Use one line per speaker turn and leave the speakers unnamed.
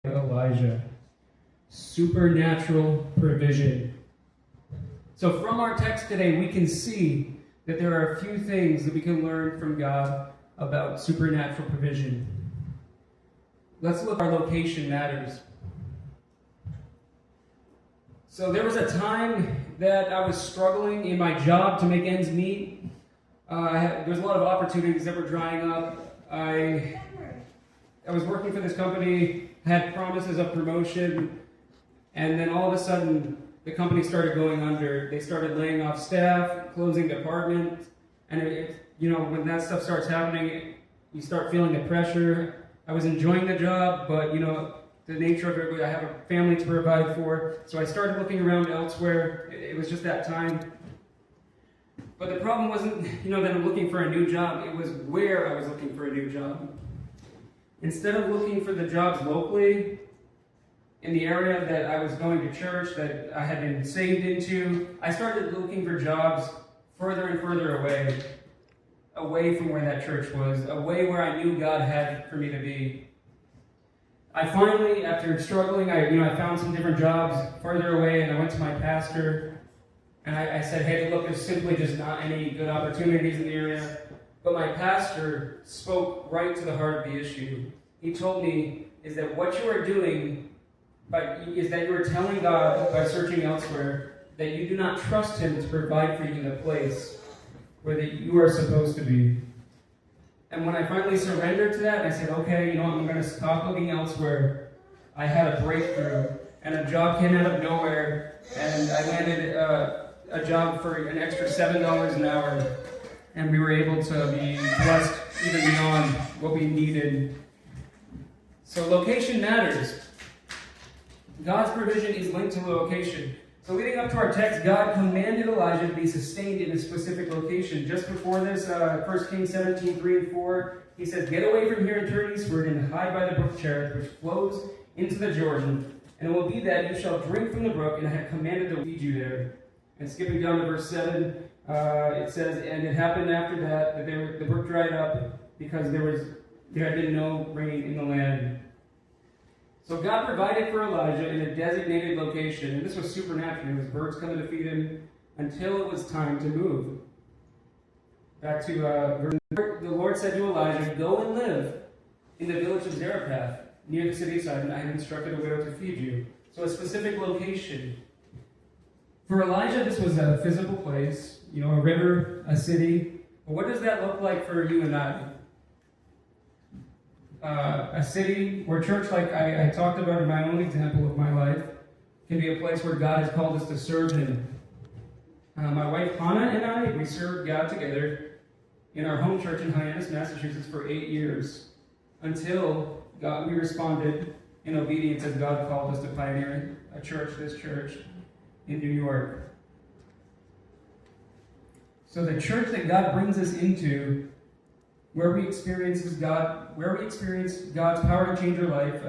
Elijah. Supernatural provision. So from our text today, we can see that there are a few things that we can learn from God about supernatural provision. Let's look at our location matters. So there was a time that I was struggling in my job to make ends meet. There was a lot of opportunities that were drying up. I was working for this company, had promises of promotion, and then all of a sudden, the company started going under. They started laying off staff, closing departments, and when that stuff starts happening, you start feeling the pressure. I was enjoying the job, but the nature of it, I have a family to provide for, so I started looking around elsewhere. It was just that time. But the problem wasn't, that I'm looking for a new job. It was where I was looking for a new job. Instead of looking for the jobs locally, in the area that I was going to church, that I had been saved into, I started looking for jobs further and further away from where that church was, away where I knew God had for me to be. I finally, after struggling, I found some different jobs further away, and I went to my pastor, and I said, hey, look, there's simply just not any good opportunities in the area. But my pastor spoke right to the heart of the issue. He told me, is that what you are doing is that you are telling God by searching elsewhere that you do not trust Him to provide for you the place where you are supposed to be. And when I finally surrendered to that, I said, okay, I'm going to stop looking elsewhere. I had a breakthrough, and a job came out of nowhere, and I landed a job for an extra $7 an hour, and we were able to be blessed even beyond what we needed. So location matters. God's provision is linked to location. So leading up to our text, God commanded Elijah to be sustained in a specific location. Just before this, 1 Kings 17, 3 and 4, he says, get away from here and turn eastward and hide by the brook Cherith, which flows into the Jordan. And it will be that you shall drink from the brook, and I have commanded to lead you there. And skipping down to verse 7, it says, and it happened after that the brook dried up because there had been no rain in the land. So God provided for Elijah in a designated location, and this was supernatural. It was birds coming to feed him until it was time to move. Back to the Lord said to Elijah, go and live in the village of Zarephath, near the city of Sidon. I have instructed a widow to feed you. So a specific location. For Elijah, this was a physical place, a river, a city. But what does that look like for you and I? A city or church, like I talked about in my own example of my life, can be a place where God has called us to serve Him. My wife Hannah and I, we served God together in our home church in Hyannis, Massachusetts for 8 years, until we responded in obedience as God called us to pioneer this church in New York. So the church that God brings us into, where we experience God's power to change our life,